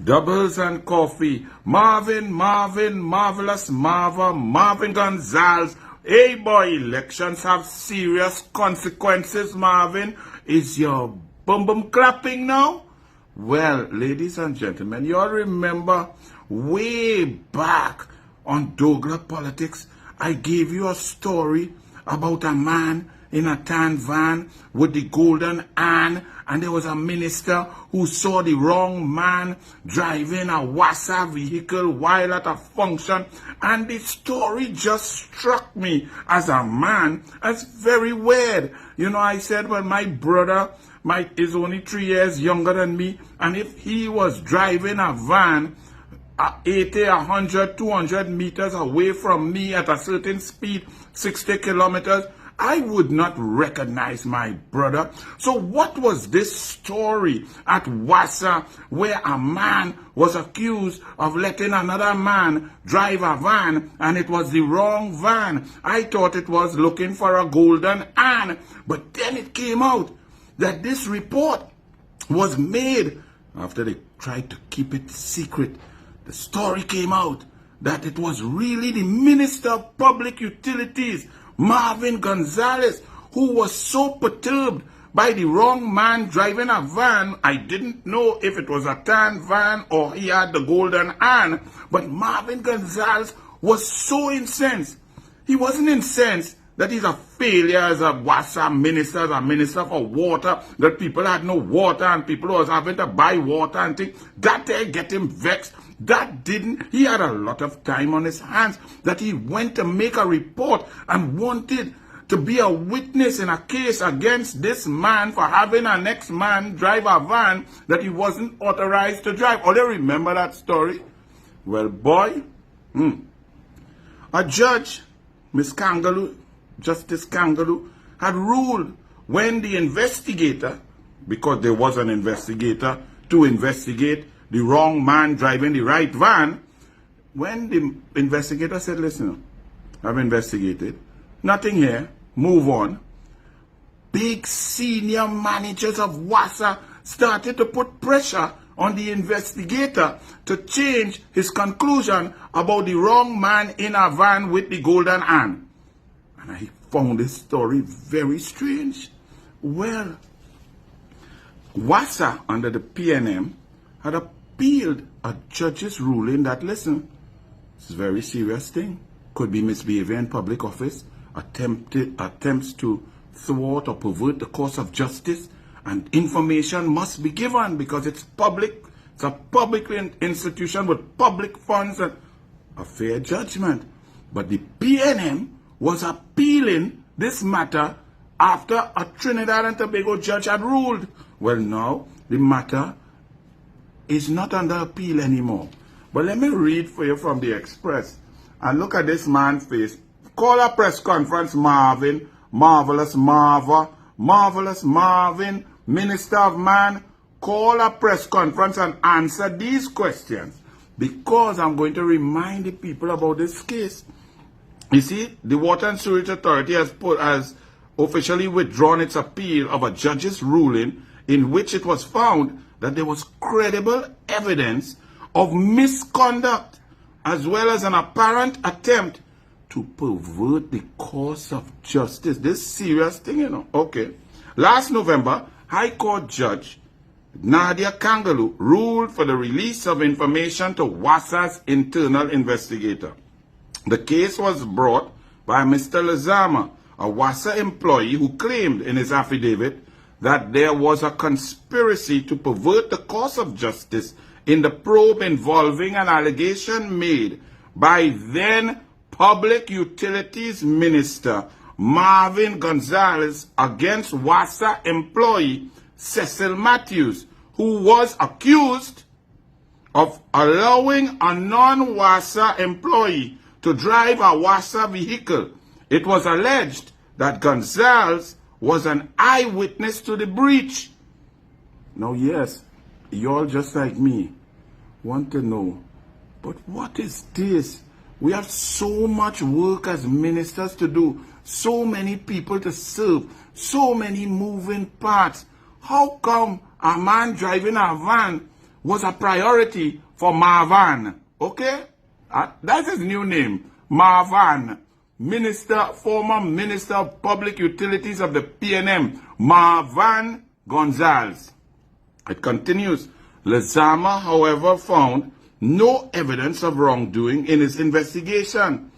Doubles and coffee. Marvin, Marvelous Marvin Gonzales. Hey boy, elections have serious consequences, Marvin. Is your bum clapping now? Well, ladies and gentlemen, you all remember way back on Douglas Politics, I gave you a story about a man in a tan van with the golden hand, and there was a minister who saw the wrong man driving a WASA vehicle while at a function, and the story just struck me as a man as very weird. You know, I said, well, my brother is only 3 years younger than me, and if he was driving a van 80, 100, 200 meters away from me at a certain speed, 60 kilometers, I would not recognize my brother. So what was this story at Wassa where a man was accused of letting another man drive a van and it was the wrong van? I thought it was looking for a golden hand, but then it came out that this report was made after they tried to keep it secret. The story came out that it was really the Minister of Public Utilities, Marvin Gonzales, who was so perturbed by the wrong man driving a van. I didn't know if it was a tan van or he had the golden hand, but Marvin Gonzales was so incensed. He wasn't incensed that he's a failure as a WASA minister, as a minister for water, that people had no water and people was having to buy water and things. That get him vexed. That didn't. He had a lot of time on his hands that he went to make a report and wanted to be a witness in a case against this man for having a next man drive a van that he wasn't authorized to drive. Oh, you remember that story? Well, boy, a judge, Justice Kangaloo, had ruled when the investigator, because there was an investigator to investigate the wrong man driving the right van, when the investigator said, listen, I've investigated, nothing here, move on, big senior managers of WASA started to put pressure on the investigator to change his conclusion about the wrong man in a van with the golden hand. And I found this story very strange. Well, WASA under the PNM had appealed a judge's ruling that, listen, it's a very serious thing. Could be misbehavior in public office, attempts to thwart or pervert the course of justice, and information must be given because it's public. It's a public institution with public funds and a fair judgment. But the PNM was appealing this matter after a Trinidad and Tobago judge had ruled. Well, now the matter is not under appeal anymore. But let me read for you from the Express. And look at this man's face. Call a press conference, Marvin. Marvelous Marvin. Minister of Man. Call a press conference and answer these questions. Because I'm going to remind the people about this case. You see, the Water and Sewerage Authority has officially withdrawn its appeal of a judge's ruling in which it was found that there was credible evidence of misconduct as well as an apparent attempt to pervert the course of justice. This serious thing, you know. Okay. Last November, High Court Judge Nadia Kangaloo ruled for the release of information to WASA's internal investigator. The case was brought by Mr. Lazama, a WASA employee who claimed in his affidavit that there was a conspiracy to pervert the course of justice in the probe involving an allegation made by then Public Utilities Minister Marvin Gonzales against WASA employee Cecil Matthews, who was accused of allowing a non-WASA employee to drive a WASA vehicle. It was alleged that Gonzales was an eyewitness to the breach. Now, yes, you all just like me want to know, but what is this? We have so much work as ministers to do, so many people to serve, so many moving parts. How come a man driving a van was a priority for MARVIN. Okay? That's his new name. MARVIN. Former Minister of Public Utilities of the PNM. MARVIN Gonzales. It continues. Lezama, however, found no evidence of wrongdoing in his investigation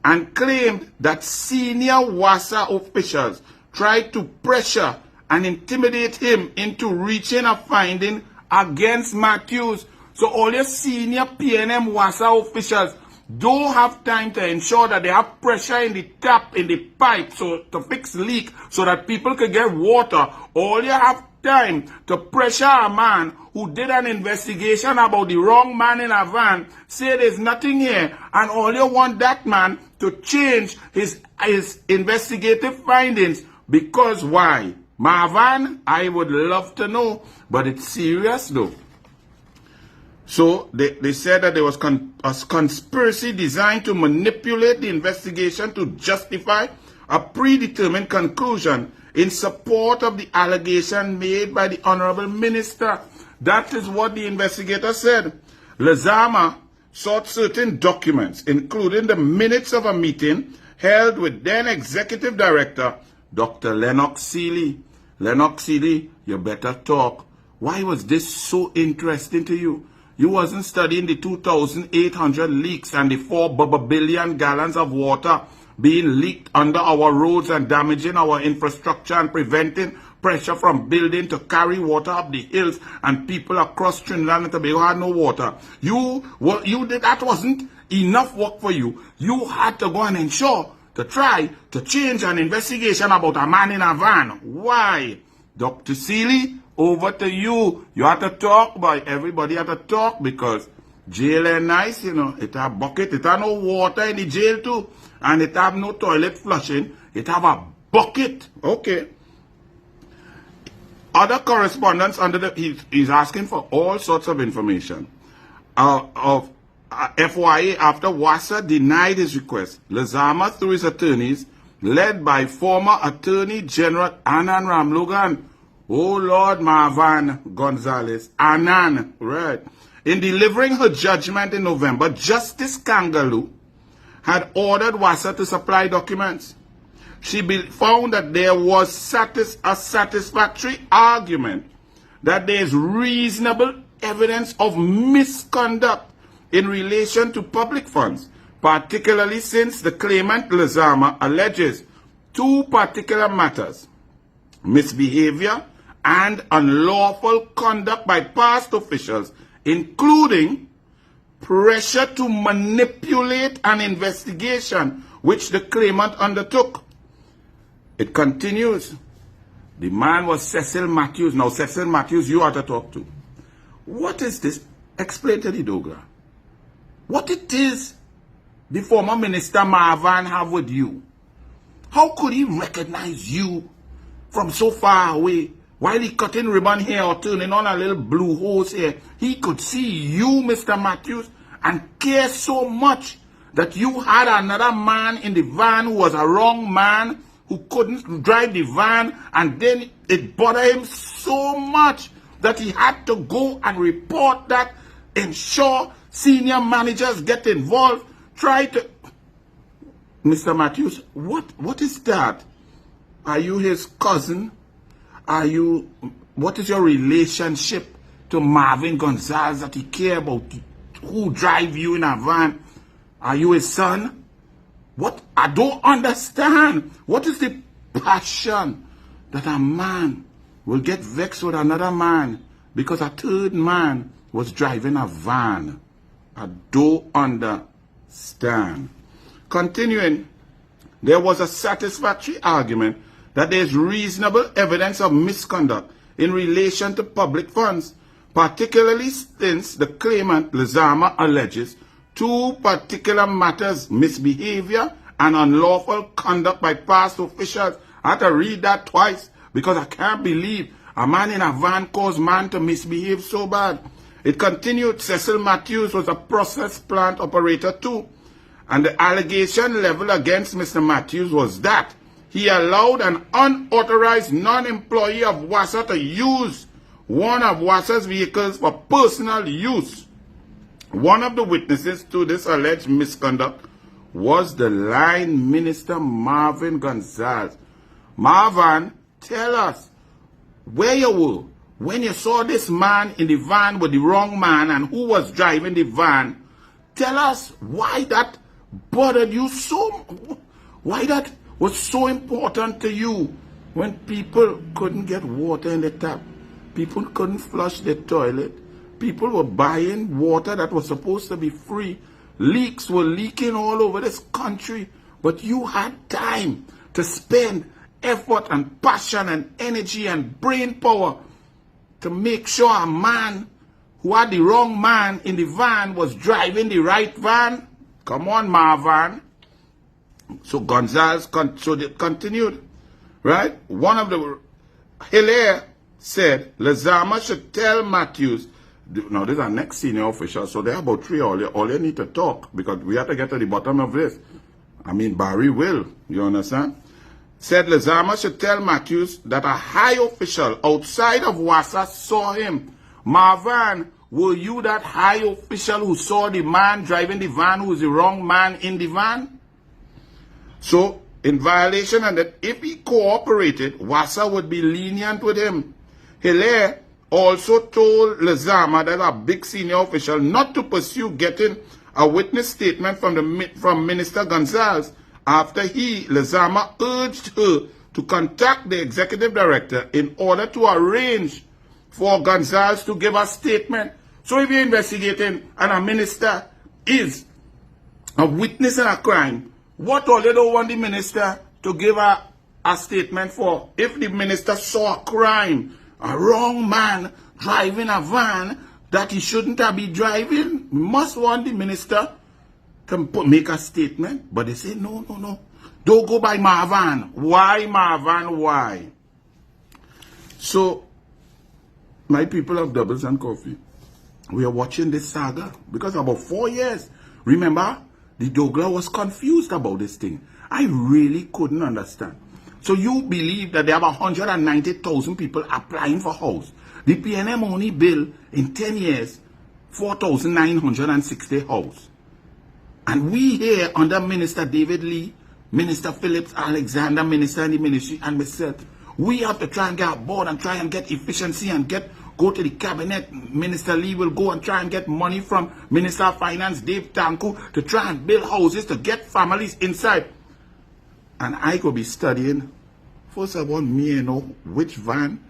and claimed that senior WASA officials tried to pressure and intimidate him into reaching a finding against Matthews. So all your senior PNM WASA officials don't have time to ensure that they have pressure in the tap, in the pipe, so to fix leak so that people can get water. All you have time to pressure a man who did an investigation about the wrong man in a van, say there's nothing here, and all you want that man to change his investigative findings. Because why? MARVIN, I would love to know, but it's serious though. So they said that there was a conspiracy designed to manipulate the investigation to justify a predetermined conclusion in support of the allegation made by the Honorable Minister. That is what the investigator said. Lezama sought certain documents, including the minutes of a meeting held with then Executive Director, Dr. Lennox Seeley. Lennox Seeley, you better talk. Why was this so interesting to you? You wasn't studying the 2,800 leaks and the 4 billion gallons of water being leaked under our roads and damaging our infrastructure and preventing pressure from building to carry water up the hills, and people across Trinidad and Tobago had no water. That wasn't enough work for you. You had to go and ensure to try to change an investigation about a man in a van. Why? Dr. Seeley, over to you. You have to talk, boy. Everybody have to talk, because jail is nice, you know. It have bucket. It have no water in the jail too. And it have no toilet flushing. It have a bucket. Okay. Other correspondence he's asking for all sorts of information. FYA, after WASA denied his request, Lezama, through his attorneys, led by former Attorney General Annan Ramlogan, oh Lord, MARVIN Gonzales, Annan, right. In delivering her judgment in November, Justice Kangaloo had ordered WASA to supply documents. She found that there was a satisfactory argument that there is reasonable evidence of misconduct in relation to public funds, particularly since the claimant Lezama alleges 2 particular matters: misbehavior and unlawful conduct by past officials, including pressure to manipulate an investigation which the claimant undertook. It continues. The man was Cecil Matthews. Now, Cecil Matthews, you have to talk to. What is this? Explain to the Dogra. What it is the former Minister MARVIN have with you? How could he recognize you from so far away? While he cutting ribbon here or turning on a little blue hose here, he could see you, Mr. Matthews, and care so much that you had another man in the van who was a wrong man, who couldn't drive the van, and then it bothered him so much that he had to go and report that, ensure senior managers get involved, try to... Mr. Matthews, what is that? Are you his cousin? What is your relationship to MARVIN Gonzales that he care about? Who drive you in a van? Are you his son? What? I don't understand. What is the passion that a man will get vexed with another man because a third man was driving a van? I don't understand. Continuing, there was a satisfactory argument that there is reasonable evidence of misconduct in relation to public funds, particularly since the claimant Lezama alleges 2 particular matters: misbehavior and unlawful conduct by past officials. I had to read that twice because I can't believe a man in a van caused man to misbehave so bad. It continued. Cecil Matthews was a process plant operator too, and the allegation level against Mr. Matthews was that he allowed an unauthorized non-employee of WASA to use one of Wassa's vehicles for personal use. One of the witnesses to this alleged misconduct was the line minister Marvin Gonzales. Marvin, tell us where you were when you saw this man in the van with the wrong man and who was driving the van. Tell us why that bothered you so, why that was so important to you when people couldn't get water in the tap, people couldn't flush the toilet, people were buying water that was supposed to be free, leaks were leaking all over this country, but you had time to spend effort and passion and energy and brain power to make sure a man who had the wrong man in the van was driving the right van. Come on, Marvin. So Gonzales continued, right? One of the Hilaire said Lezama should tell Matthews. Now, these are next senior officials, so there are about three. All you need to talk, because we have to get to the bottom of this. I mean, Barry will, you understand? Said Lezama should tell Matthews that a high official outside of Wassa saw him. Marvin, were you that high official who saw the man driving the van who was the wrong man in the van? So, in violation, and that if he cooperated, Wassa would be lenient with him. Hilaire also told Lezama, that a big senior official, not to pursue getting a witness statement from Minister Gonzales after Lezama urged her to contact the executive director in order to arrange for Gonzales to give a statement. So if you're investigating and a minister is a witness in a crime, what all you don't want the minister to give a statement for? If the minister saw a crime, a wrong man driving a van that he shouldn't have been driving, we must want the minister to make a statement. But they say, no. Don't go by Marvin. Why, Marvin? Why? So, my people of Doubles and Coffee, we are watching this saga because about 4 years. Remember, the Douglas was confused about this thing. I really couldn't understand. So you believe that there are about 190,000 people applying for house. The PNM only built in 10 years 4,960 house. And we here under Minister David Lee, Minister Phillips Alexander, Minister in the ministry, and myself, we have to try and get aboard and try and get efficiency and go to the cabinet. Minister Lee will go and try and get money from Minister of Finance Dave Tanku to try and build houses to get families inside. And I could be studying. First of all, me know which van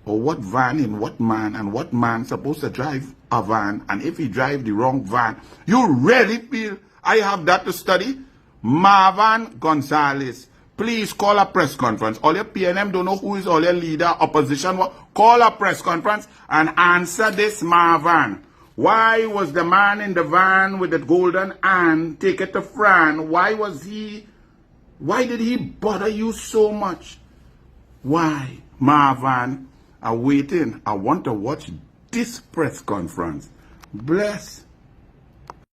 or what van in what man and what man supposed to drive a van. And if he drive the wrong van, you really feel I have that to study? Marvin Gonzales, please call a press conference. All your PNM don't know who is all your leader, opposition. Call a press conference and answer this, Marvin. Why was the man in the van with the golden hand take it to Fran? Why did he bother you so much? Why? Marvin, I'm waiting. I want to watch this press conference. Bless.